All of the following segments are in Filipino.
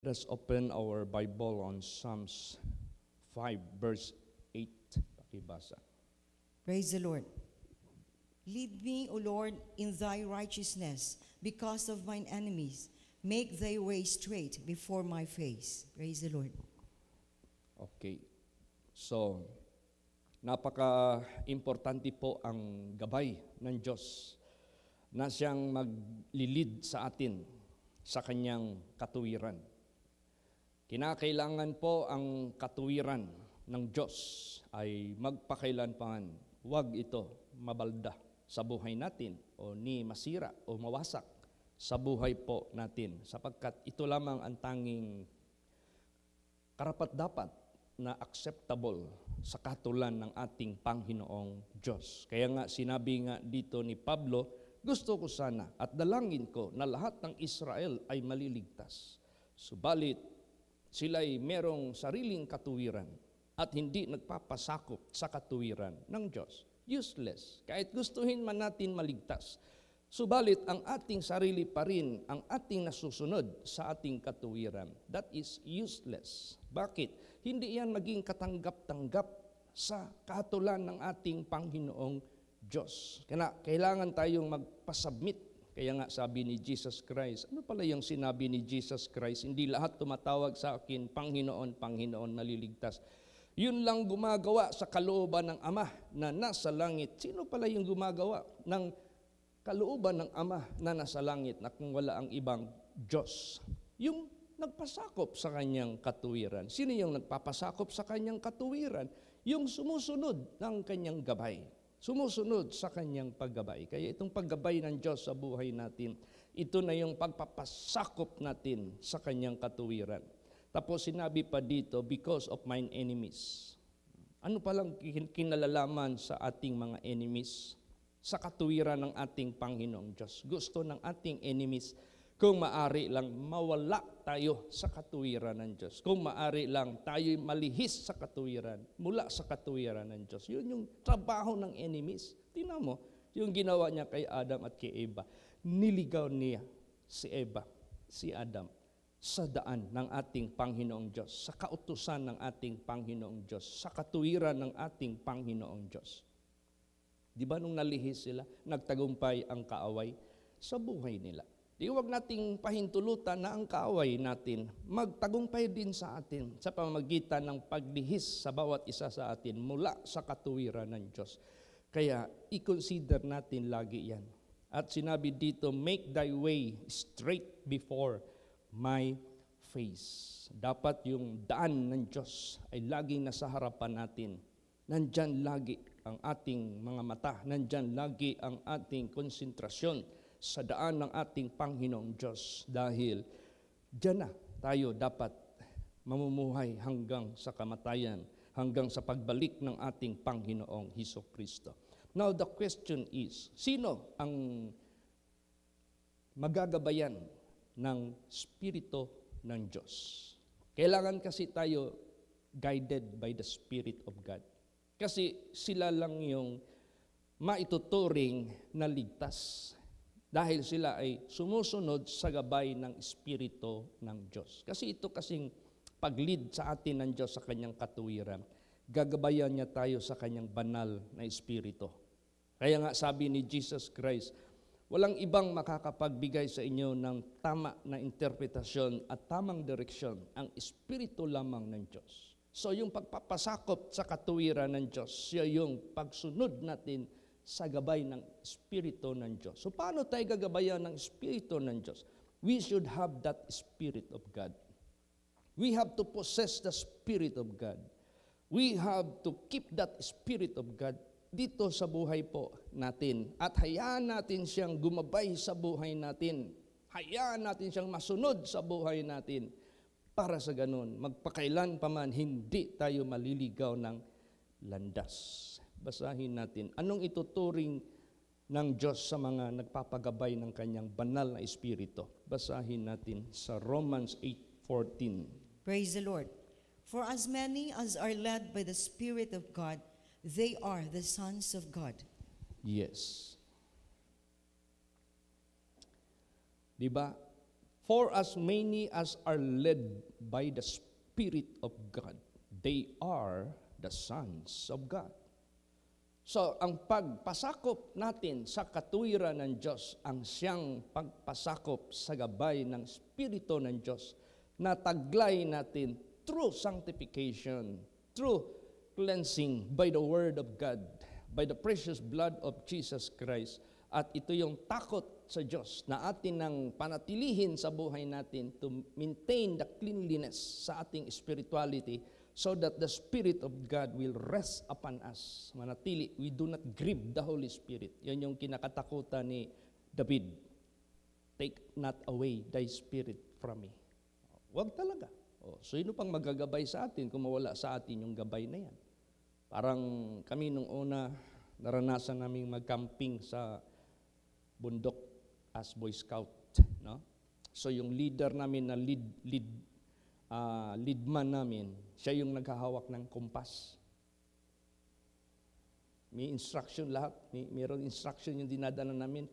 Let us open our Bible on Psalms 5 verse 8. Pakibasa. Praise the Lord. Lead me, O Lord, in thy righteousness because of mine enemies. Make thy way straight before my face. Praise the Lord. Okay. So, napaka-importante po ang gabay ng Diyos na siyang maglilid sa atin sa kanyang katuwiran. Kinakailangan po ang katuwiran ng Diyos ay magpakailanman. Huwag ito mabalda sa buhay natin o ni masira o mawasak sa buhay po natin sapagkat ito lamang ang tanging karapat-dapat na acceptable sa katulan ng ating Panginoong Diyos. Kaya nga sinabi nga dito ni Pablo, gusto ko sana at dalangin ko na lahat ng Israel ay maliligtas. Subalit, sila'y merong sariling katuwiran at hindi nagpapasakop sa katuwiran ng Diyos. Useless. Kahit gustuhin man natin maligtas. Subalit, ang ating sarili pa rin ang ating nasusunod sa ating katuwiran. That is useless. Bakit? Hindi yan maging katanggap-tanggap sa katulan ng ating Panginoong Diyos. Kailangan tayong magpasubmit. Kaya nga sabi ni Jesus Christ, ano pala yung sinabi ni Jesus Christ? Hindi lahat tumatawag sa akin, Panginoon, Panginoon, naliligtas. Yun lang gumagawa sa kalooban ng Ama na nasa langit. Sino pala yung gumagawa ng kalooban ng Ama na nasa langit na kung wala ang ibang Diyos? Yung nagpasakop sa kanyang katuwiran. Sino yung nagpapasakop sa kanyang katuwiran? Yung sumusunod ng kanyang gabay. Sumusunod sa kanyang paggabay. Kaya itong paggabay ng Diyos sa buhay natin, ito na yung pagpapasakop natin sa kanyang katuwiran. Tapos sinabi pa dito, because of mine enemies. Ano palang kinalalaman sa ating mga enemies? Sa katuwiran ng ating Panginoong Diyos. Gusto ng ating enemies, kung maari lang mawala tayo sa katuwiran ng Diyos. Kung maari lang tayo malihis sa katuwiran, mula sa katuwiran ng Diyos. Yun yung trabaho ng enemies. Tingnan mo, yung ginawa niya kay Adam at kay Eva. Niligaw niya si Eva, si Adam, sa daan ng ating Panginoong Diyos, sa kautusan ng ating Panginoong Diyos, sa katuwiran ng ating Panginoong Diyos. Di ba nung nalihis sila, nagtagumpay ang kaaway sa buhay nila. Di huwag nating pahintulutan na ang kaaway natin magtagumpay din sa atin sa pamamagitan ng paglihis sa bawat isa sa atin mula sa katuwiran ng Diyos. Kaya i-consider natin lagi yan. At sinabi dito, make thy way straight before my face. Dapat yung daan ng Diyos ay laging nasa harapan natin. Nandyan lagi ang ating mga mata. Nandyan lagi ang ating konsentrasyon sa daan ng ating Panginoong Diyos dahil diyan na tayo dapat mamumuhay hanggang sa kamatayan, hanggang sa pagbalik ng ating Panginoong Hesukristo. Now the question is, sino ang magagabayan ng Espiritu ng Diyos? Kailangan kasi tayo guided by the Spirit of God. Kasi sila lang yung maituturing na ligtas. Dahil sila ay sumusunod sa gabay ng Espiritu ng Diyos. Kasi ito kasing pag-lead sa atin ng Diyos sa kanyang katuwiran. Gagabayan niya tayo sa kanyang banal na Espiritu. Kaya nga sabi ni Jesus Christ, walang ibang makakapagbigay sa inyo ng tama na interpretasyon at tamang direksyon, ang Espiritu lamang ng Diyos. So yung pagpapasakop sa katuwiran ng Diyos, siya yung pagsunod natin sa gabay ng Espiritu ng Diyos. So paano tayo gagabayan ng Espiritu ng Diyos? We should have that Spirit of God. We have to possess the Spirit of God. We have to keep that Spirit of God dito sa buhay po natin. At hayaan natin siyang gumabay sa buhay natin. Hayaan natin siyang masunod sa buhay natin. Para sa ganun, magpakailan pa man, hindi tayo maliligaw ng landas. Basahin natin. Anong ituturing ng Diyos sa mga nagpapagabay ng kanyang banal na Espiritu? Basahin natin sa Romans 8:14. Praise the Lord. For as many as are led by the Spirit of God, they are the sons of God. Yes. Diba? For as many as are led by the Spirit of God, they are the sons of God. So, ang pagpasakop natin sa katuwiran ng Diyos, ang siyang pagpasakop sa gabay ng Espiritu ng Diyos, na taglay natin through sanctification, through cleansing by the Word of God, by the precious blood of Jesus Christ. At ito yung takot sa Diyos na atin nang panatilihin sa buhay natin to maintain the cleanliness sa ating spirituality so that the Spirit of God will rest upon us. Manatili, we do not grieve the Holy Spirit. Yan yung kinakatakutan ni David. Take not away thy spirit from me. Huwag talaga. So sino pang magagabay sa atin kung mawala sa atin yung gabay na yan? Parang kami nung una, naranasan naming mag-camping sa bundok as Boy Scout, no? So yung leader namin na leadman namin, siya yung naghahawak ng kompas. May instruction lahat, mayroon instruction yung dinadala namin.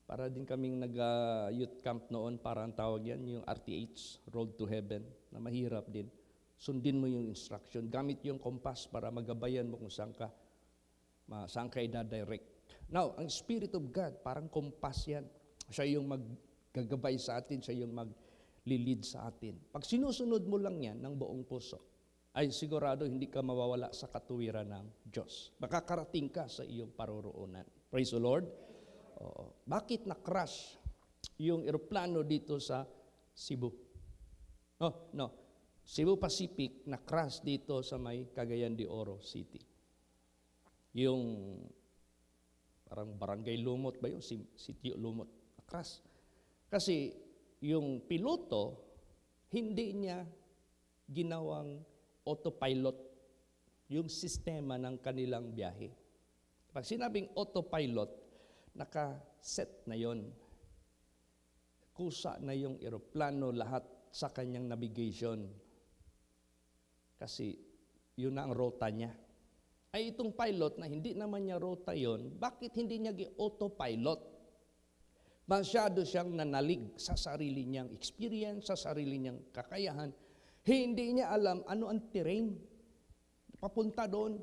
Para din kaming nag-youth camp noon, para ang tawag yan, yung RTH, Road to Heaven, na mahirap din. Sundin mo yung instruction, gamit yung kompas para magabayan mo kung saan ka i-direct. Now, ang Spirit of God, parang kompas yan. Siya yung maggagabay sa atin, siya yung maglilid sa atin. Pag sinusunod mo lang yan ng buong puso, ay sigurado hindi ka mawawala sa katuwiran ng Diyos. Makakarating ka sa iyong paroroonan. Praise the Lord. Oo. Bakit na-crash yung eroplano dito sa Cebu? No. Cebu Pacific na-crash dito sa may Cagayan de Oro City. Yung parang Barangay Lumot ba yun? Sitio Lumot. Crash. Kasi yung piloto, hindi niya ginawang autopilot yung sistema ng kanilang biyahe. Pag sinabing autopilot, naka-set na yon. Kusa na yung eroplano lahat sa kanyang navigation. Kasi yun na ang rota niya. Ay itong pilot na hindi naman niya rota yon, bakit hindi niya gi-autopilot? Masyado siyang nanalig sa sarili niyang experience, sa sarili niyang kakayahan. Hindi niya alam ano ang terrain. Papunta doon.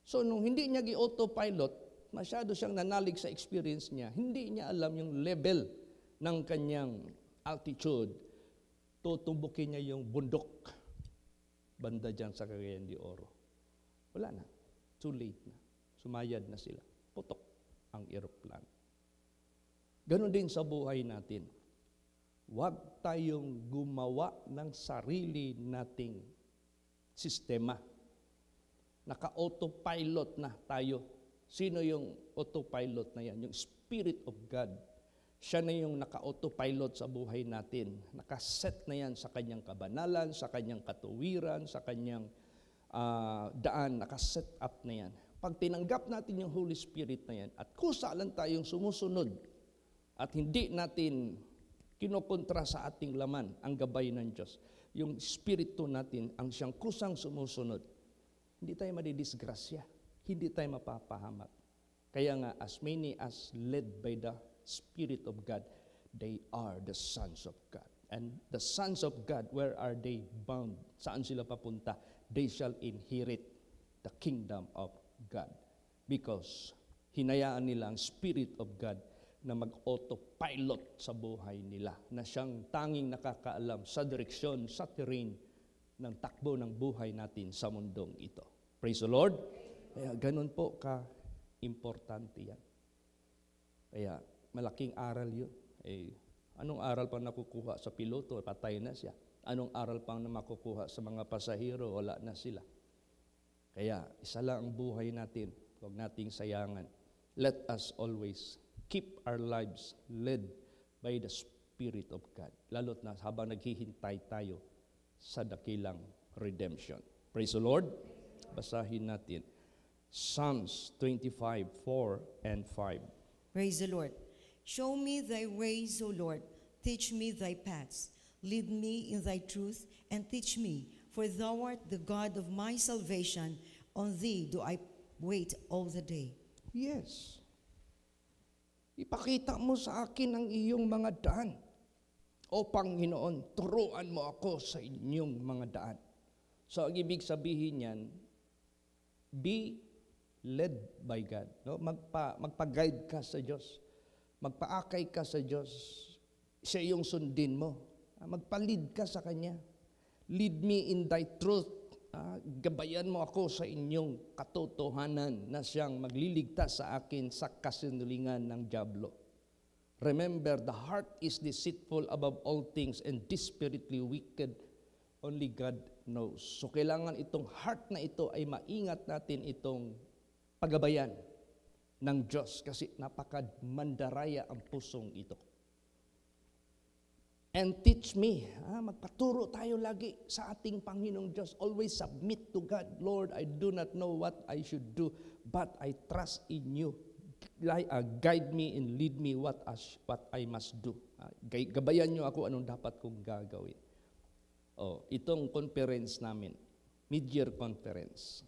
So nung hindi niya gi-autopilot, masyado siyang nanalig sa experience niya. Hindi niya alam yung level ng kanyang altitude. Tutumbukin niya yung bundok. Banda dyan sa Cagayan de Oro. Wala na. Too late na. Sumayad na sila. Putok ang eroplano. Ganon din sa buhay natin. Huwag tayong gumawa ng sarili nating sistema. Naka-autopilot na tayo. Sino yung autopilot na yan? Yung Spirit of God. Siya na yung naka-autopilot sa buhay natin. Nakaset na yan sa kanyang kabanalan, sa kanyang katuwiran, sa kanyang daan. Nakaset up na yan. Pag tinanggap natin yung Holy Spirit na yan, at kusa lang tayong sumusunod, at hindi natin kinokontra sa ating laman ang gabay ng Diyos. Yung Espiritu natin ang siyang kusang sumusunod. Hindi tayo madidisgrasya. Hindi tayo mapapahamak. Kaya nga, as many as led by the Spirit of God, they are the sons of God. And the sons of God, where are they bound? Saan sila papunta? They shall inherit the kingdom of God. Because hinayaan nila ang Spirit of God na mag-autopilot sa buhay nila, na siyang tanging nakakaalam sa direksyon, sa terrain ng takbo ng buhay natin sa mundong ito. Praise the Lord. Kaya ganun po ka-importante yan. Kaya malaking aral yun. Anong aral pang nakukuha sa piloto? Patay na siya. Anong aral pang na makukuha sa mga pasahero? Wala na sila. Kaya isa lang ang buhay natin. Huwag nating sayangan. Let us always keep our lives led by the Spirit of God. Lalo't na habang naghihintay tayo sa dakilang redemption. Praise the Lord. Basahin natin. Psalms 25:4 and 5. Praise the Lord. Show me thy ways, O Lord. Teach me thy paths. Lead me in thy truth and teach me. For thou art the God of my salvation. On thee do I wait all the day. Yes. Ipakita mo sa akin ang iyong mga daan. O Panginoon, turuan mo ako sa inyong mga daan. So, ang ibig sabihin niyan, be led by God. No? Magpa-guide ka sa Diyos. Magpaakay ka sa Diyos. Siya yung sundin mo. Magpa-lead ka sa Kanya. Lead me in thy truth. Gabayan mo ako sa inyong katotohanan na siyang magliligtas sa akin sa kasinungalingan ng dyablo. Remember, the heart is deceitful above all things and desperately wicked. Only God knows. So kailangan itong heart na ito ay maingat natin itong pagabayan ng Diyos kasi napakamandaraya ang pusong ito. And teach me. Magpaturo tayo lagi sa ating Panginoong Diyos. Always submit to God. Lord, I do not know what I should do, but I trust in you. Guide me and lead me what I must do. Gabayan nyo ako anong dapat kong gagawin. Itong conference namin, mid-year conference.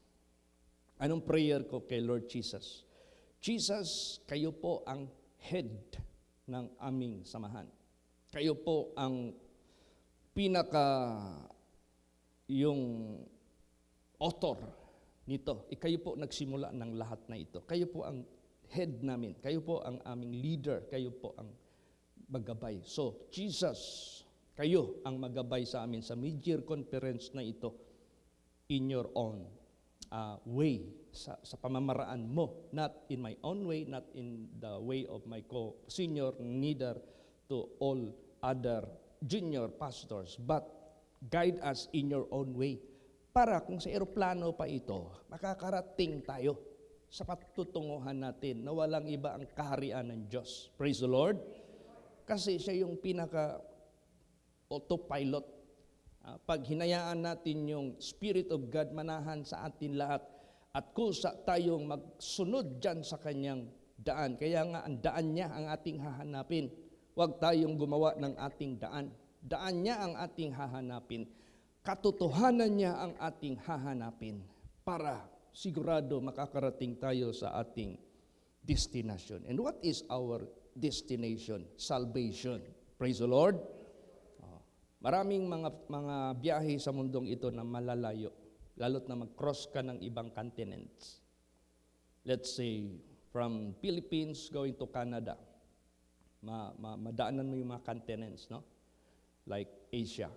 Anong prayer ko kay Lord Jesus? Jesus, kayo po ang head ng aming samahan. Kayo po ang yung author nito. Kayo po nagsimula ng lahat na ito. Kayo po ang head namin. Kayo po ang aming leader. Kayo po ang magabay. So, Jesus, kayo ang magabay sa amin sa mid-year conference na ito in your own way, sa pamamaraan mo. Not in my own way, not in the way of my co-senior, neither to all other junior pastors, but guide us in your own way. Para kung sa eroplano pa ito, makakarating tayo sa patutunguhan natin na walang iba ang kaharian ng Diyos. Praise the Lord. Kasi siya yung pinaka-autopilot. Pag hinayaan natin yung Spirit of God manahan sa atin lahat at kusa tayong magsunod dyan sa kanyang daan. Kaya nga ang daan niya ang ating hahanapin. Huwag tayong gumawa ng ating daan. Daan niya ang ating hahanapin. Katotohanan niya ang ating hahanapin para sigurado makakarating tayo sa ating destination. And what is our destination? Salvation. Praise the Lord. Maraming mga biyahe sa mundong ito na malalayo, lalo't na mag-cross ka ng ibang continents. Let's say, from Philippines going to Canada. Madaanan mo yung mga continents, no? Like Asia,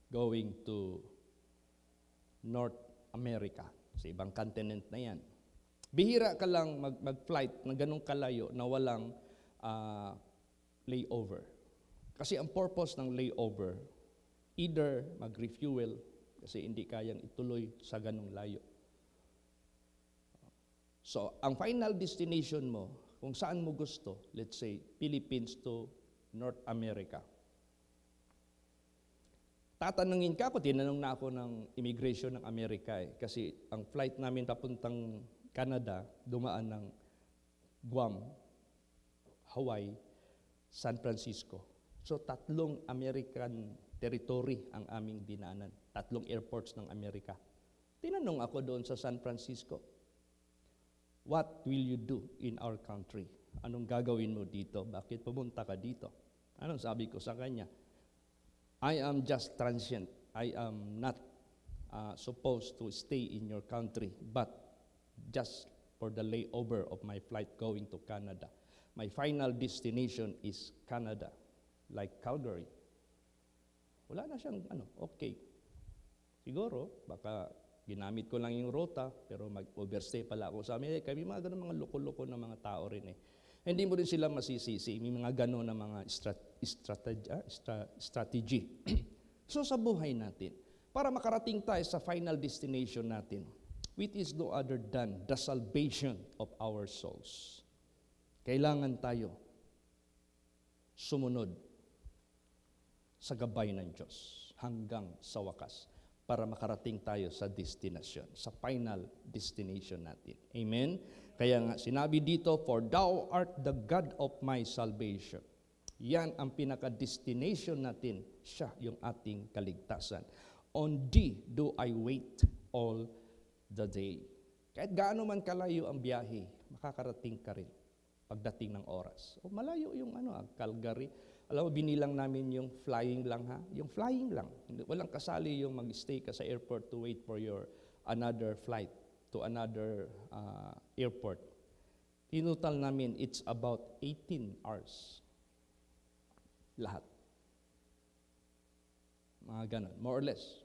going to North America, sa ibang continent na yan. Bihira ka lang mag-flight na ganong kalayo na walang layover. Kasi ang purpose ng layover, either mag-refuel, kasi hindi kayang ituloy sa ganong layo. So, ang final destination mo, kung saan mo gusto, let's say, Philippines to North America. Tatanungin ka ako, tinanong na ako ng immigration ng Amerika kasi ang flight namin papuntang Canada, dumaan ng Guam, Hawaii, San Francisco. So, 3 American territory ang aming dinaanan. 3 airports ng Amerika. Tinanong ako doon sa San Francisco, what will you do in our country? Anong gagawin mo dito? Bakit pumunta ka dito? Anong sabi ko sa kanya? I am just transient. I am not supposed to stay in your country, but just for the layover of my flight going to Canada. My final destination is Canada, like Calgary. Wala na siyang okay. Siguro, baka ginamit ko lang yung rota, pero mag-overstay pala ako sa Amerika. May mga ganun mga loko-loko na mga tao rin eh. Hindi mo rin sila masisisi. May mga ganun na mga strategy. So sa buhay natin, para makarating tayo sa final destination natin, which is no other than the salvation of our souls. Kailangan tayo sumunod sa gabay ng Diyos hanggang sa wakas para makarating tayo sa destination, sa final destination natin. Amen? Kaya nga sinabi dito, for thou art the God of my salvation. Yan ang pinaka-destination natin. Siya yung ating kaligtasan. On thee do I wait all the day. Kahit gaano man kalayo ang biyahe, makakarating ka rin pagdating ng oras. O malayo yung Calgary. Alam mo, binilang namin yung flying lang ha. Yung flying lang. Walang kasali yung mag-stay ka sa airport to wait for your another flight to another airport. Tinutal namin, it's about 18 hours. Lahat. Mga ganon, more or less.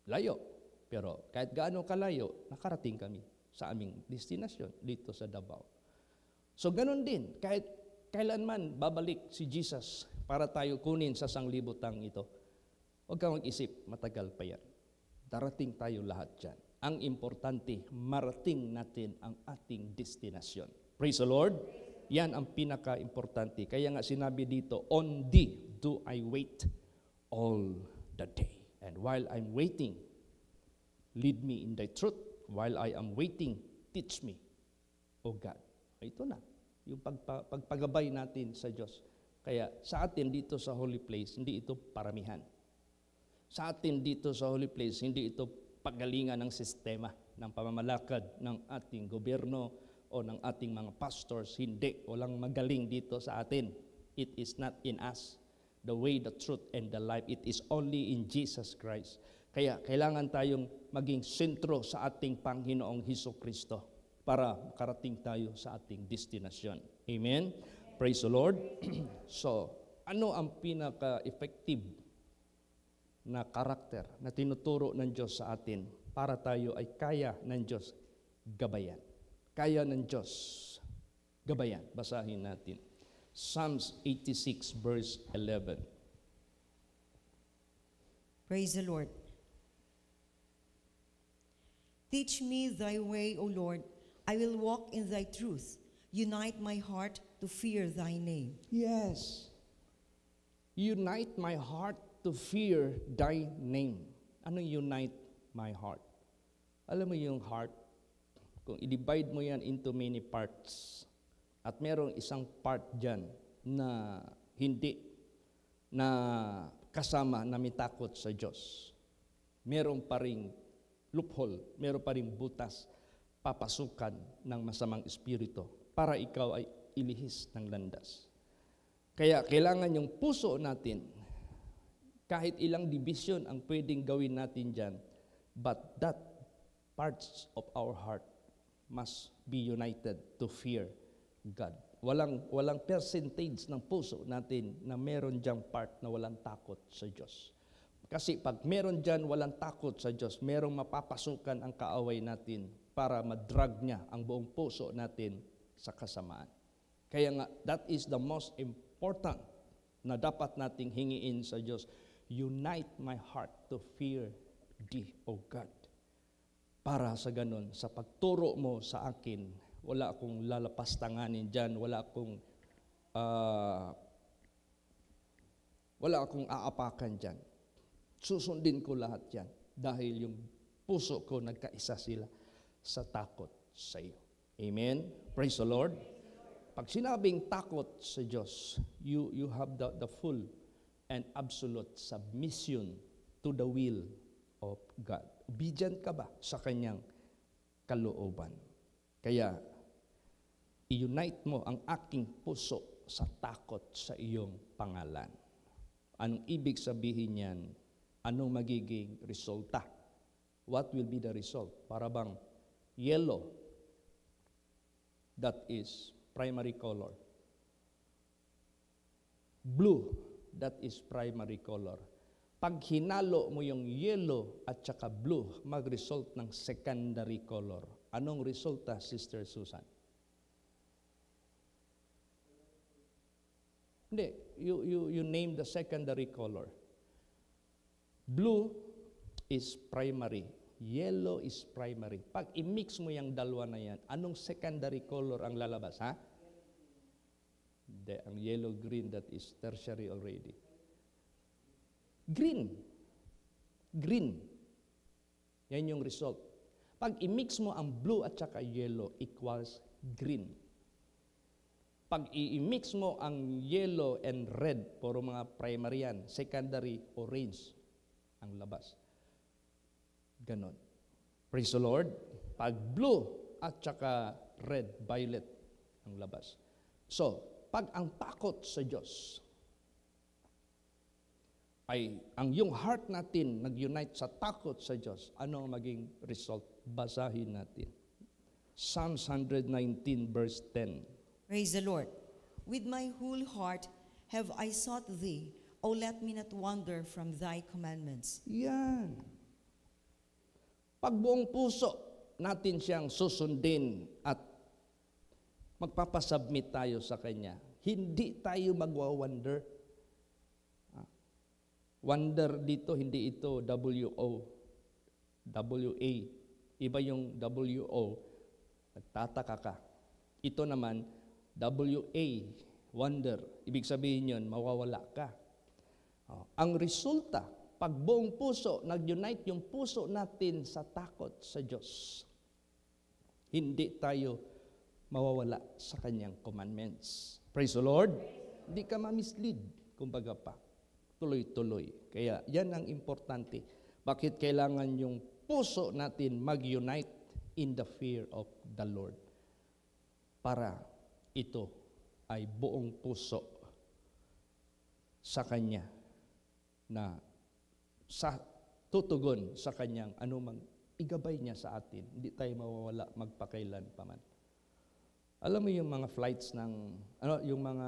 Layo. Pero kahit gaano kalayo, nakarating kami sa aming destinasyon dito sa Davao. So ganon din, kahit kailanman babalik si Jesus para tayo kunin sa sanglibutang ito, huwag kang mag-isip, matagal pa yan. Darating tayo lahat dyan. Ang importante, marating natin ang ating destinasyon. Praise the Lord. Yan ang pinaka-importante. Kaya nga sinabi dito, on thee do I wait all the day. And while I'm waiting, lead me in thy truth. While I am waiting, teach me, O God. Ito na, yung pagpagabay natin sa Diyos. Kaya sa atin dito sa holy place, hindi ito paramihan. Sa atin dito sa holy place, hindi ito pagalingan ng sistema, ng pamamalakad ng ating gobyerno o ng ating mga pastors. Hindi, walang magaling dito sa atin. It is not in us. The way, the truth, and the life, it is only in Jesus Christ. Kaya kailangan tayong maging sentro sa ating Panginoong Hesukristo para makarating tayo sa ating destinasyon. Amen? Praise the Lord. So, ano ang pinaka-effective na karakter na tinuturo ng Diyos sa atin para tayo ay kaya ng Diyos gabayan? Kaya ng Diyos gabayan. Basahin natin. Psalms 86 verse 11. Praise the Lord. Teach me thy way, O Lord. I will walk in thy truth. Unite my heart to fear thy name. Yes. Unite my heart to fear thy name. Ano unite my heart? Alam mo yung heart, kung i-divide mo yan into many parts, at merong isang part dyan na hindi na kasama na may takot sa Diyos. Meron pa ring loophole, meron pa ring butas, papasukan ng masamang espiritu para ikaw ay ilihis ng landas. Kaya kailangan yung puso natin, kahit ilang division ang pwedeng gawin natin dyan, but that parts of our heart must be united to fear God. Walang percentage ng puso natin na meron diyang part na walang takot sa Diyos. Kasi pag meron dyan walang takot sa Diyos, merong mapapasukan ang kaaway natin para madrag niya ang buong puso natin sa kasamaan. Kaya nga, that is the most important na dapat nating hingiin sa Diyos. Unite my heart to fear thee, O God. Para sa ganun, sa pagturo mo sa akin, wala akong lalapastanganin dyan, wala akong aapakan dyan. Susundin ko lahat yan dahil yung puso ko nagkaisa sila sa takot sa iyo. Amen? Praise the Lord. Pag sinabing takot sa Diyos, you have the full and absolute submission to the will of God. Obedient ka ba sa kanyang kalooban? Kaya, i-unite mo ang aking puso sa takot sa iyong pangalan. Anong ibig sabihin yan? Anong magiging resulta? What will be the result? Para bang yellow, that is primary color. Blue, that is primary color. Pag hinalo mo yung yellow at saka blue, mag-result ng secondary color. Anong resulta, Sister Susan? Hindi, you name the secondary color. Blue is primary. Yellow is primary. Pag i-mix mo yung dalawa na yan, anong secondary color ang lalabas, ha? Hindi, ang yellow-green, that is tertiary already. Green. Green. Yan yung result. Pag i-mix mo ang blue at saka yellow, equals green. Pag i-mix mo ang yellow and red, puro mga primary yan, secondary, orange ang labas. Ganon. Praise the Lord. Pag blue at saka red, violet ang labas. So, pag ang takot sa Diyos ay ang yung heart natin nag-unite sa takot sa Diyos, ano ang maging result? Basahin natin. Psalms 119 verse 10. Praise the Lord. With my whole heart have I sought thee. O let me not wander from thy commandments. Yan. Pag buong puso natin siyang susundin at magpapasubmit tayo sa Kanya, hindi tayo magwawander. Wonder dito, hindi ito W-O, W-A. Iba yung W-O, nagtataka ka. Ito naman, W-A, wonder. Ibig sabihin yun, mawawala ka. Ang resulta, pag buong puso, nag-unite yung puso natin sa takot sa Diyos, hindi tayo mawawala sa Kanyang commandments. Praise the Lord. Hindi ka ma-mislead, kumbaga pa. Tuloy-tuloy. Kaya yan ang importante. Bakit kailangan yung puso natin mag-unite in the fear of the Lord? Para ito ay buong puso sa Kanya na sa tutugon sa Kanyang anumang igabay niya sa atin. Hindi tayo mawawala magpakailan paman. Alam mo yung mga flights ng, yung mga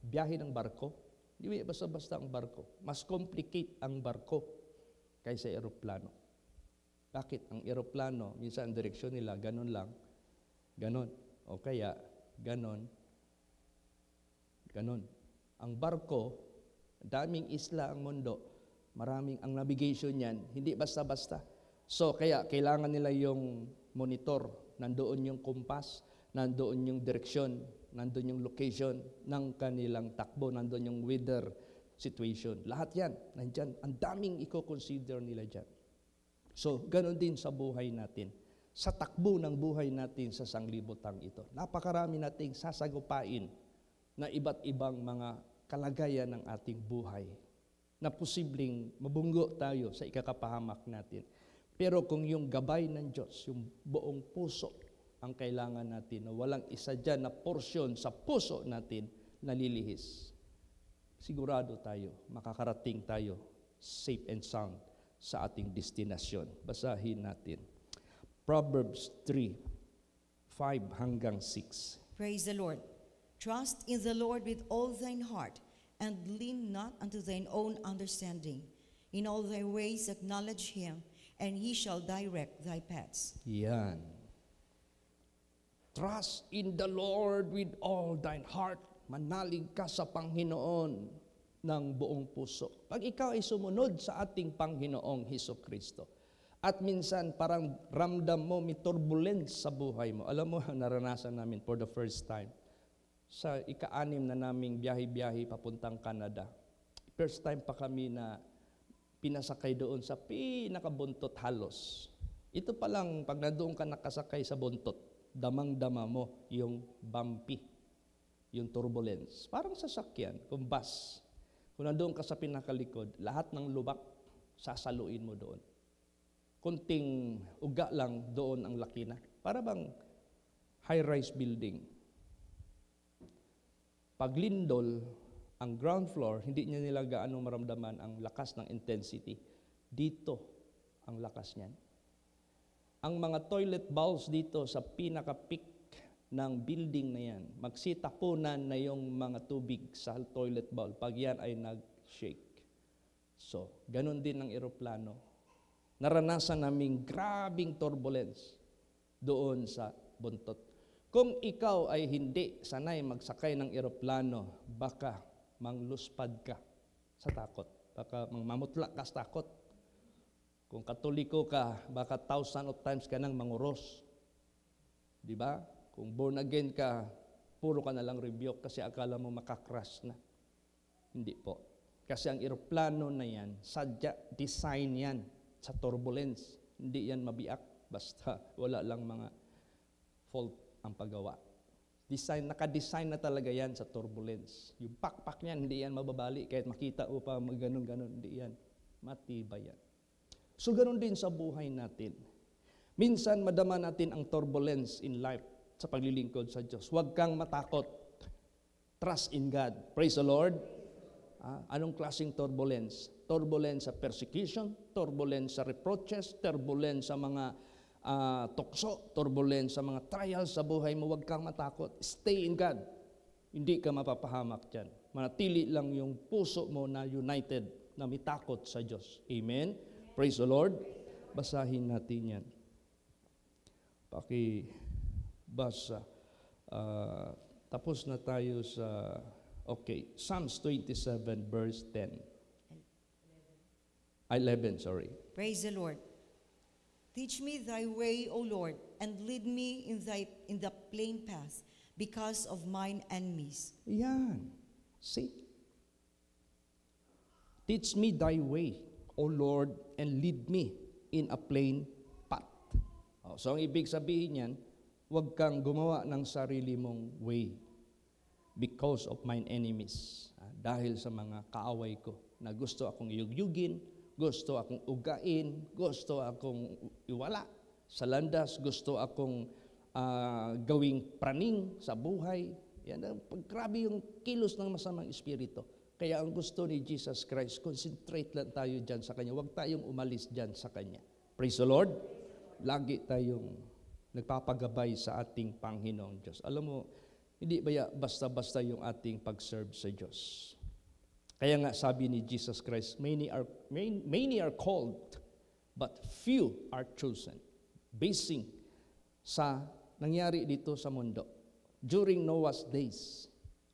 biyahe ng barko? Hindi basta-basta ang barko. Mas complicate ang barko kaysa eroplano. Bakit? Ang eroplano, minsan ang direksyon nila, ganun lang, ganun. O kaya, ganun, ganun. Ang barko, daming isla ang mundo, maraming ang navigation niyan, hindi basta-basta. So, kaya kailangan nila yung monitor, nandoon yung kumpas, nandoon yung direksyon, nandoon yung location ng kanilang takbo, nandoon yung weather situation. Lahat yan, nandyan. Ang daming i-consider nila dyan. So, ganun din sa buhay natin. Sa takbo ng buhay natin sa sanglibutang ito. Napakarami nating sasagupain na iba't ibang mga kalagayan ng ating buhay na posibleng mabunggo tayo sa ikakapahamak natin. Pero kung yung gabay ng Diyos, yung buong puso, ang kailangan natin na walang isa dyan na porsyon sa puso natin nalilihis. Sigurado tayo, makakarating tayo safe and sound sa ating destinasyon. Basahin natin. Proverbs 3, 5 hanggang 6. Praise the Lord. Trust in the Lord with all thine heart, and lean not unto thine own understanding. In all thy ways acknowledge Him, and He shall direct thy paths. Yan. Trust in the Lord with all thine heart. Manalig ka sa Panginoon ng buong puso. Pag ikaw ay sumunod sa ating Panginoong Hesukristo, at minsan parang ramdam mo may turbulence sa buhay mo. Alam mo, naranasan namin for the first time. Sa ika-6 na naming biyahe-biyahe papuntang Canada. First time pa kami na pinasakay doon sa pinakabuntot halos. Ito pa lang, pag nandoon ka nakasakay sa buntot, damang-dama mo yung bumpy, yung turbulence. Parang sasakyan, kung bus. Kung nandoon ka sa pinakalikod, lahat ng lubak, sasaluin mo doon. Kunting uga lang doon ang laki na. Para bang high-rise building. Pag lindol, ang ground floor, hindi niya nila gaano maramdaman ang lakas ng intensity. Dito ang lakas niyan. Ang mga toilet bowls dito sa pinaka-peak ng building na yan, magsitapunan na yung mga tubig sa toilet bowl pag yan ay nag-shake. So, ganun din ang eroplano. Naranasan naming grabing turbulence doon sa buntot. Kung ikaw ay hindi sanay magsakay ng eroplano, baka mangluspad ka sa takot. Baka mamutla ka sa takot. Kung Katoliko ka, baka 1,000 of times ka nang manguros. Di ba? Kung born again ka, puro ka na lang rebuke kasi akala mo makakrush na. Hindi po. Kasi ang eroplano na yan, sadya, design yan sa turbulence. Hindi yan mabiak. Basta wala lang mga fault ang paggawa. Naka-design na talaga yan sa turbulence. Yung pakpak niyan, hindi yan mababali. Kahit makita mo pa ganun-ganun, hindi yan. Matibay yan. So, ganun din sa buhay natin. Minsan, madama natin ang turbulence in life sa paglilingkod sa Diyos. Huwag kang matakot. Trust in God. Praise the Lord. Anong klaseng turbulence? Turbulence sa persecution, turbulence sa reproaches, turbulence sa mga tukso, turbulence sa mga trials sa buhay mo. Huwag kang matakot. Stay in God. Hindi ka mapapahamak dyan. Manatili lang yung puso mo na united, na may takot sa Diyos. Amen? Praise the Lord. Basahin natin yan. Pakibasa. Tapos na tayo sa... Okay, Psalms 27 verse 10. 11, sorry. Praise the Lord. Teach me thy way, O Lord, and lead me in the plain path because of mine enemies. Yan. See? Teach me thy way, O Lord, and lead me in a plain path. So ang ibig sabihin yan, huwag kang gumawa ng sarili mong way because of mine enemies. Dahil sa mga kaaway ko na gusto akong yugyugin, gusto akong ugain, gusto akong iwala sa landas, gusto akong gawing praning sa buhay. Yan, grabe yung kilos ng masamang espiritu. Kaya ang gusto ni Jesus Christ, concentrate lang tayo dyan sa Kanya. Huwag tayong umalis dyan sa Kanya. Praise the Lord. Lagi tayong nagpapagabay sa ating Panginoong Diyos. Alam mo, hindi ba basta-basta yung ating pag-serve sa Diyos? Kaya nga sabi ni Jesus Christ, many are called, but few are chosen. Basing sa nangyari dito sa mundo. During Noah's days,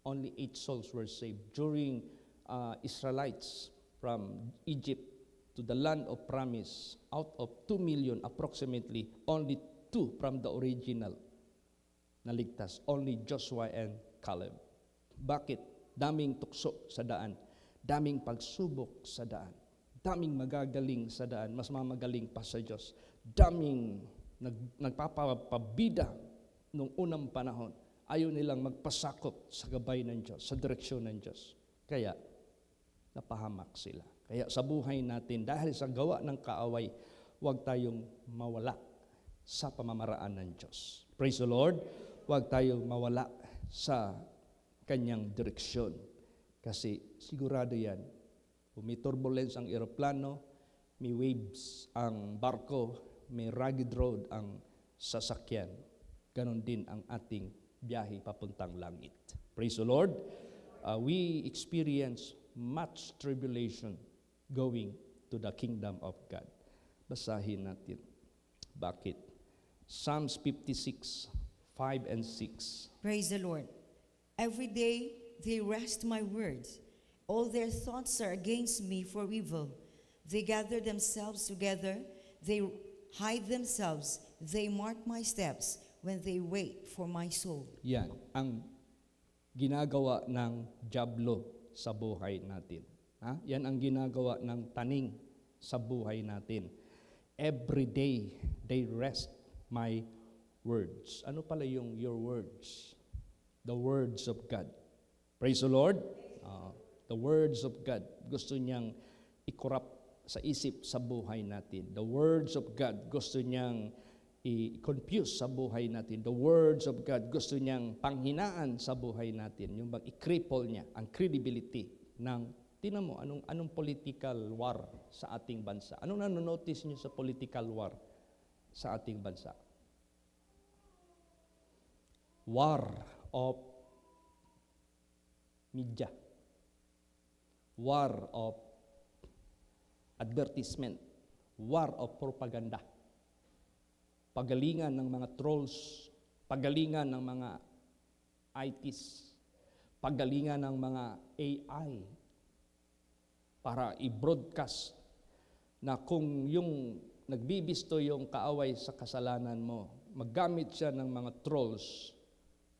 only 8 souls were saved. During Israelites from Egypt to the land of promise, out of 2 million approximately, only 2 from the original naligtas. Only Joshua and Caleb. Bakit? Daming tukso sa daan. Daming pagsubok sa daan. Daming magagaling sa daan. Mas mamagaling pa sa Diyos. Daming nagpapabida nung unang panahon. Ayaw nilang magpasakop sa gabay ng Diyos, sa direksyon ng Diyos. Kaya, napahamak sila. Kaya sa buhay natin, dahil sa gawa ng kaaway, huwag tayong mawala sa pamamaraan ng Diyos. Praise the Lord. Huwag tayong mawala sa Kanyang direksyon. Kasi sigurado yan, kung may turbulence ang eroplano, may waves ang barko, may rugged road ang sasakyan. Ganon din ang ating biyahe papuntang langit. Praise the Lord. We experience much tribulation going to the kingdom of God. Basahin natin. Bakit? Psalms 56, 5 and 6. Praise the Lord. Every day they wrest my words. All their thoughts are against me for evil. They gather themselves together. They hide themselves. They mark my steps when they wait for my soul. Yan ang ginagawa ng dyablo sa buhay natin. Yan ang ginagawa ng taning sa buhay natin. Every day, they wrest my words. Ano pala yung your words? The words of God. Praise the Lord. The words of God. Gusto niyang i-corrupt sa isip sa buhay natin. The words of God. Gusto niyang i-confuse sa buhay natin. The words of God, gusto niyang panghinaan sa buhay natin. Yung bang i-cripple niya ang credibility ng, tinan mo, anong political war sa ating bansa? Anong nanonotice niyo sa political war sa ating bansa? War of media. War of advertisement. War of propaganda. Pagalingan ng mga trolls, pagalingan ng mga ITs, pagalingan ng mga AI para i-broadcast na kung yung nagbibisto yung kaaway sa kasalanan mo, maggamit siya ng mga trolls,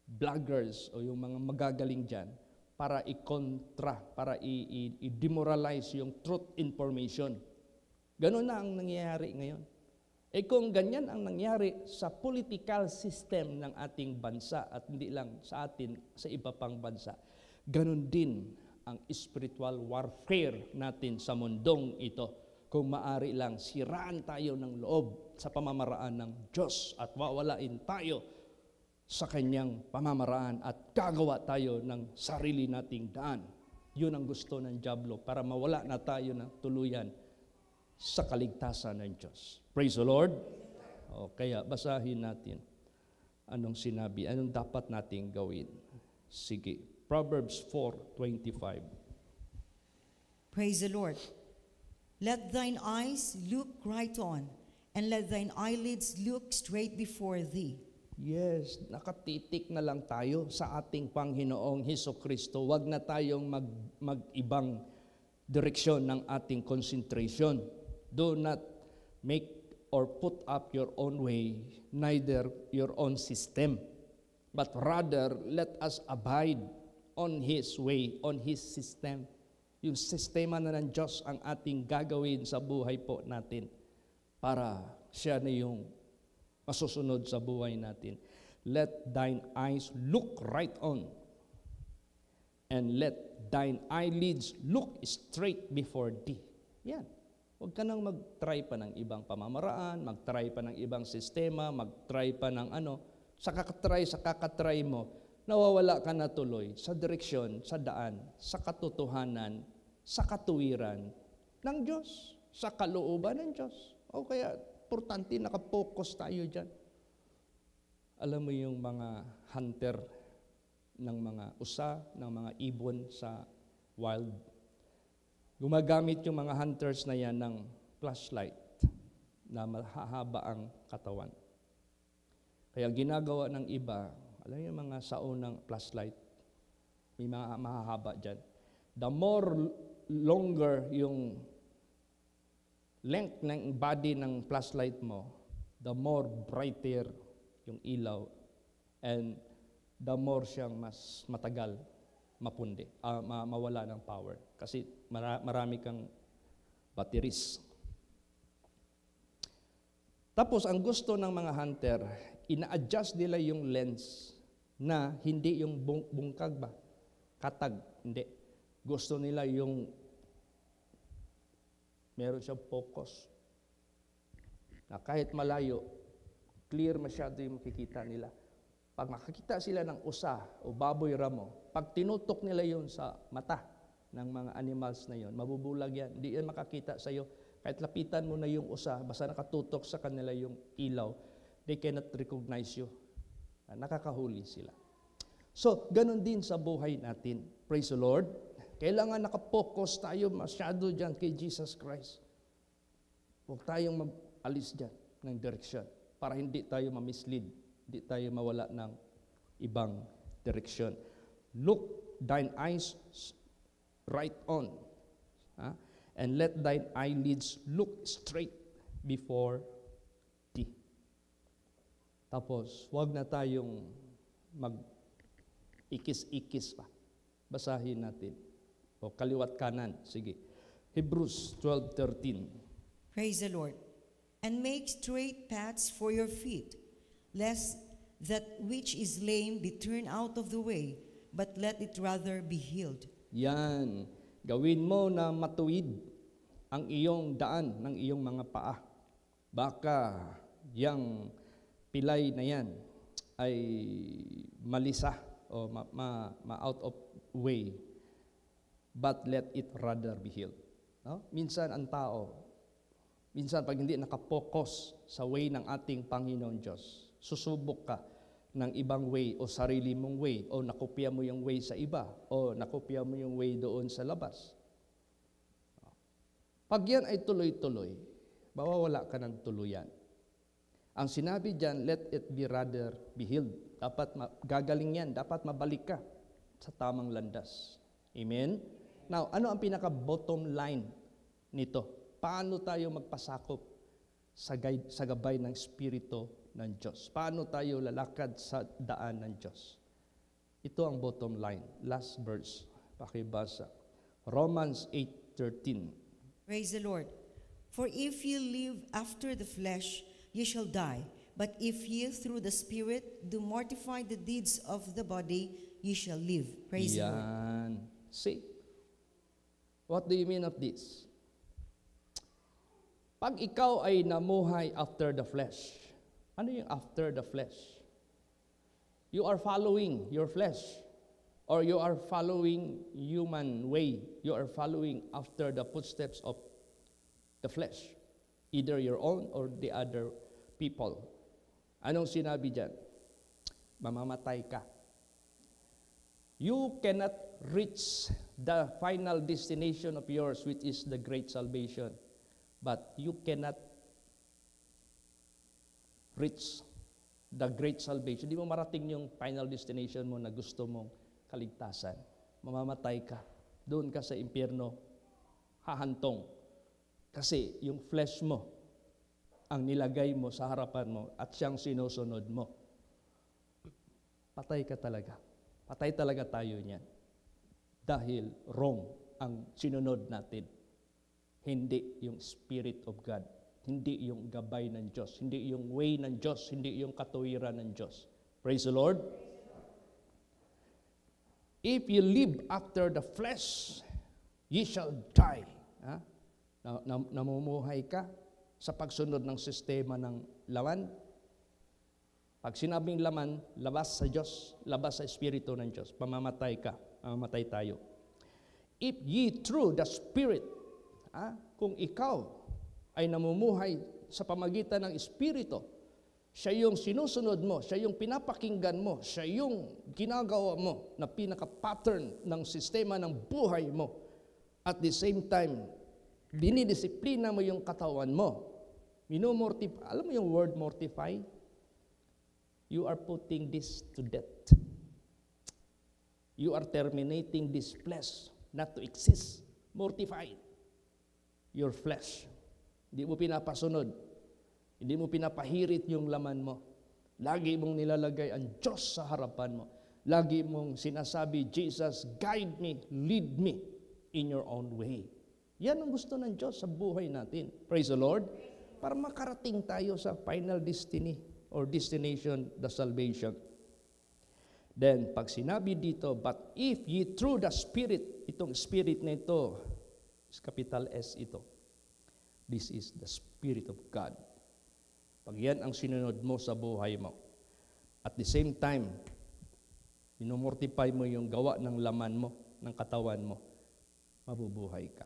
bloggers o yung mga magagaling dyan para i-kontra, para i-demoralize yung truth information. Ganun na ang nangyayari ngayon. Kung ganyan ang nangyari sa political system ng ating bansa at hindi lang sa atin, sa iba pang bansa, ganun din ang spiritual warfare natin sa mundong ito. Kung maari lang, siraan tayo ng loob sa pamamaraan ng Diyos at wawalain tayo sa Kanyang pamamaraan at gagawa tayo ng sarili nating daan. Yun ang gusto ng dyablo para mawala na tayo ng tuluyan sa kaligtasan ng Diyos. Praise the Lord. O, kaya basahin natin anong sinabi, anong dapat nating gawin. Sige, Proverbs 4:25. Praise the Lord. Let thine eyes look right on, and let thine eyelids look straight before thee. Yes, nakatitik na lang tayo sa ating Panginoong Hesukristo. Huwag na tayong mag-ibang direksyon ng ating concentration. Do not make or put up your own way, neither your own system. But rather, let us abide on His way, on His system. Yung sistema na ng Diyos ang ating gagawin sa buhay po natin para siya na yung masusunod sa buhay natin. Let thine eyes look right on, and let thine eyelids look straight before thee. Yan. Huwag ka nang mag-try pa ng ibang pamamaraan, mag-try pa ng ibang sistema, mag-try pa ng ano. Sa kakatry mo, nawawala ka na tuloy sa direksyon, sa daan, sa katotohanan, sa katuwiran ng Diyos, sa kalooban ng Diyos. O kaya, importante, nakapokus tayo dyan. Alam mo yung mga hunter ng mga usa, ng mga ibon sa wild. Gumagamit yung mga hunters na yan ng flashlight na mahahaba ang katawan. Kaya ginagawa ng iba, alam mo yung mga saunang flashlight, may mga mahahaba dyan. The more longer yung length ng body ng flashlight mo, the more brighter yung ilaw, and the more siyang mas matagal mapundi, mawala ng power. Kasi marami kang batteries. Tapos, ang gusto ng mga hunter, ina-adjust nila yung lens na hindi yung bungkag ba? Katag, hindi. Gusto nila yung meron siyang focus. Na kahit malayo, clear masyado yung makikita nila. Pag makakita sila ng usa o baboy ramo, pag tinutok nila yun sa mata ng mga animals na yun, mabubulag yan. Hindi yan makakita sa iyo. Kahit lapitan mo na yung usa, basta nakatutok sa kanila yung ilaw, they cannot recognize you. Nakakahuli sila. So, ganun din sa buhay natin. Praise the Lord. Kailangan nakapokus tayo masyado dyan kay Jesus Christ. Huwag tayong mag-alis dyan ng direksyon para hindi tayo ma-mislead, hindi tayo mawala ng ibang direksyon. Look thine eyes right on, and let thine eyelids look straight before thee. Tapos, huwag na tayong mag-ikis-ikis pa. Basahin natin. O kaliwat kanan. Sige. Hebrews 12:13. Praise the Lord. And make straight paths for your feet, lest that which is lame be turned out of the way, but let it rather be healed. Yan. Gawin mo na matuwid ang iyong daan ng iyong mga paa. Baka yang pilay na yan ay malisa o ma-out of way, but let it rather be healed. No? Minsan ang tao, minsan pag hindi nakapokus sa way ng ating Panginoon Diyos, susubok ka ng ibang way o sarili mong way o nakopya mo yung way sa iba o nakopya mo yung way doon sa labas. Pag yan ay tuloy-tuloy, mawawala ka ng tuluyan. Ang sinabi dyan, let it be rather be healed. Dapat gagaling yan, dapat mabalik ka sa tamang landas. Amen? Now, ano ang pinaka-bottom line nito? Paano tayo magpasakop sa gabay ng Espiritu ng Diyos? Paano tayo lalakad sa daan ng Diyos? Ito ang bottom line. Last verse. Pakibasa. Romans 8:13. Praise the Lord. For if ye live after the flesh, ye shall die. But if ye through the Spirit do mortify the deeds of the body, ye shall live. Praise the Lord. Yan. See? What do you mean of this? Pag ikaw ay namuhay after the flesh, ano yung after the flesh? You are following your flesh or you are following human way. You are following after the footsteps of the flesh, either your own or the other people. Anong sinabi dyan? Mamamatay ka. You cannot reach the final destination of yours, which is the great salvation. But you cannot reach the great salvation. Hindi mo marating yung final destination mo na gusto mong kaligtasan. Mamamatay ka. Doon ka sa impyerno, hahantong. Kasi yung flesh mo, ang nilagay mo sa harapan mo at siyang sinusunod mo. Patay ka talaga. Patay talaga tayo niyan. Dahil wrong ang sinunod natin. Hindi yung Spirit of God. Hindi yung gabay ng Diyos. Hindi yung way ng Diyos. Hindi yung katuwiran ng Diyos. Praise the Lord. If you live after the flesh, ye shall die. Namumuhay ka sa pagsunod ng sistema ng laman. Pag sinabing laman, labas sa Diyos, labas sa Espiritu ng Diyos. Pamamatay ka, pamamatay tayo. If ye through the Spirit, kung ikaw ay namumuhay sa pamagitan ng Espiritu, siya yung sinusunod mo, siya yung pinapakinggan mo, siya yung ginagawa mo na pinaka-pattern ng sistema ng buhay mo. At the same time, dinidisiplina mo yung katawan mo. Alam mo yung word mortify? You are putting this to death. You are terminating this flesh not to exist. Mortify your flesh. Hindi mo pinapasunod. Hindi mo pinapahirit yung laman mo. Lagi mong nilalagay ang Diyos sa harapan mo. Lagi mong sinasabi, Jesus, guide me, lead me in your own way. Yan ang gusto ng Diyos sa buhay natin. Praise the Lord. Para makarating tayo sa final destiny or destination, the salvation. Then, pag sinabi dito, but if ye through the Spirit, itong Spirit na ito, capital S ito. This is the Spirit of God. Pag yan ang sinunod mo sa buhay mo, at the same time, minumortify mo yung gawa ng laman mo, ng katawan mo, mabubuhay ka.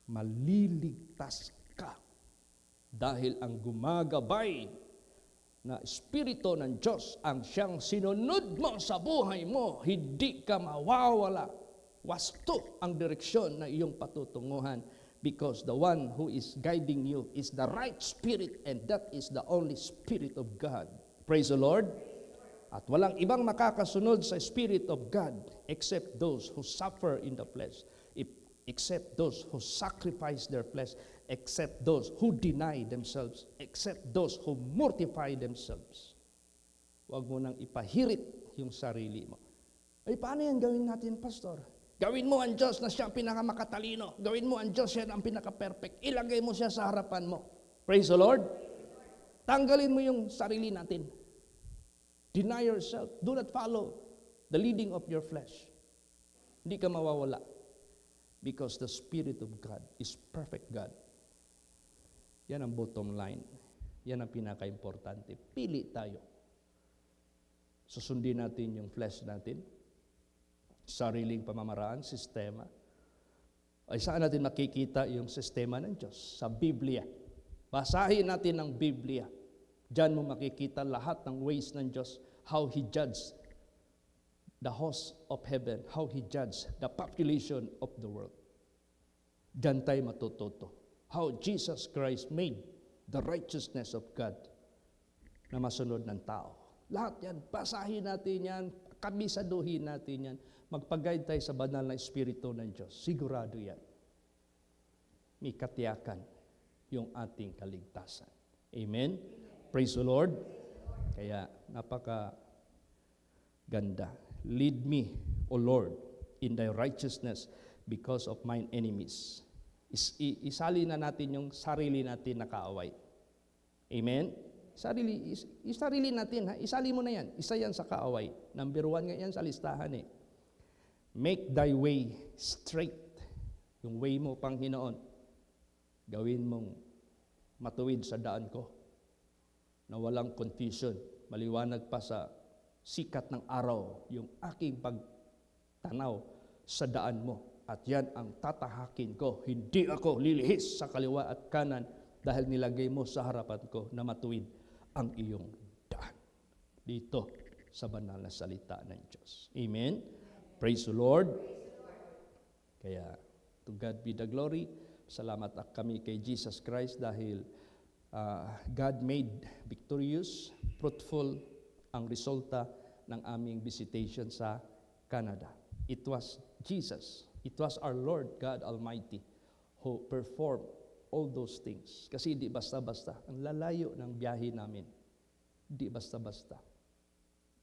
Maliligtas ka. Dahil ang gumagabay na Espiritu ng Diyos ang siyang sinunod mo sa buhay mo, hindi ka mawawala. Wasto ang direksyon na iyong patutunguhan because the one who is guiding you is the right Spirit and that is the only Spirit of God. Praise the Lord. At walang ibang makakasunod sa Spirit of God except those who suffer in the flesh, except those who sacrifice their flesh, except those who deny themselves, except those who mortify themselves. Huwag mo nang ipahirit yung sarili mo. Ay, paano yan gawin natin, Pastor? Gawin mo ang Diyos na siya ang pinakamakatalino. Gawin mo ang Diyos siya ang pinaka-perfect. Ilagay mo siya sa harapan mo. Praise the Lord. Tanggalin mo yung sarili natin. Deny yourself. Do not follow the leading of your flesh. Hindi ka mawawala. Because the Spirit of God is perfect God. Yan ang bottom line. Yan ang pinaka-importante. Pili tayo. Susundin natin yung flesh natin. Sariling pamamaraan, sistema. Ay saan natin makikita yung sistema ng Diyos? Sa Biblia. Basahin natin ang Biblia. Diyan mo makikita lahat ng ways ng Diyos, how He judged the host of heaven, how He judged the population of the world. Diyan tayo matututo. How Jesus Christ made the righteousness of God na masunod ng tao. Lahat yan, basahin natin yan, kabisaduhin natin yan, magpag-guide tayo sa banal na Espiritu ng Diyos. Sigurado yan. May katiyakan yung ating kaligtasan. Amen? Praise the Lord. Kaya napaka ganda. Lead me, O Lord, in thy righteousness because of mine enemies. Isali na natin yung sarili natin na kaaway. Amen? Sarili natin, ha? Isali mo na yan. Isa yan sa kaaway. Number 1 nga yan sa listahan eh. Make thy way straight. Yung way mo, Panginoon, gawin mong matuwid sa daan ko na walang confusion. Maliwanag pa sa sikat ng araw, yung aking pagtanaw sa daan mo. At yan ang tatahakin ko. Hindi ako lilihis sa kaliwa at kanan dahil nilagay mo sa harapan ko na matuwid ang iyong daan. Dito sa banal na salita ng Diyos. Amen? Praise the Lord. Kaya, to God be the glory. Salamat kami kay Jesus Christ dahil God made victorious, fruitful ang resulta ng aming visitation sa Canada. It was Jesus. It was our Lord God Almighty who performed all those things. Kasi di basta-basta. Ang lalayo ng biyahe namin. Di basta-basta.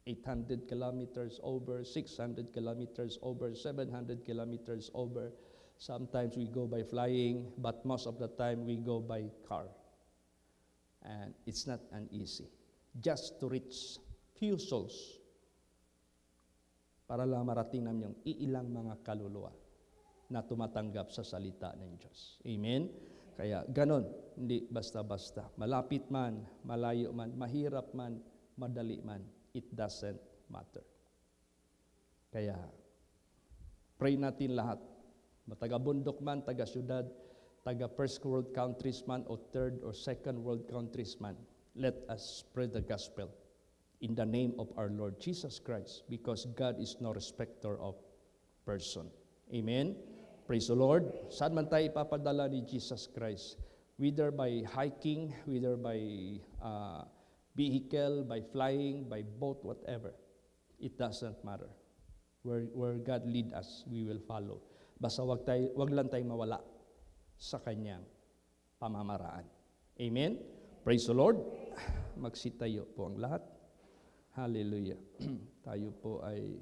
800 kilometers over, 600 kilometers over, 700 kilometers over. Sometimes we go by flying, but most of the time we go by car. And it's not an easy. Just to reach few souls para lang marating namin yung iilang mga kaluluwa na tumatanggap sa salita ng Diyos. Amen? Kaya ganon, hindi basta-basta. Malapit man, malayo man, mahirap man, madali man, it doesn't matter. Kaya, pray natin lahat. Taga-bundok man, taga-syudad, taga-first world countries man, o third or second world countries man, let us spread the gospel in the name of our Lord Jesus Christ, because God is no respecter of person. Amen? Praise the Lord. Saan man tayo ipapadala ni Jesus Christ? Whether by hiking, whether by vehicle, by flying, by boat, whatever. It doesn't matter. Where God lead us, we will follow. Basta wag lang tayong mawala sa kanyang pamamaraan. Amen? Praise the Lord. Magsitayo po ang lahat. Hallelujah. Tayo po ay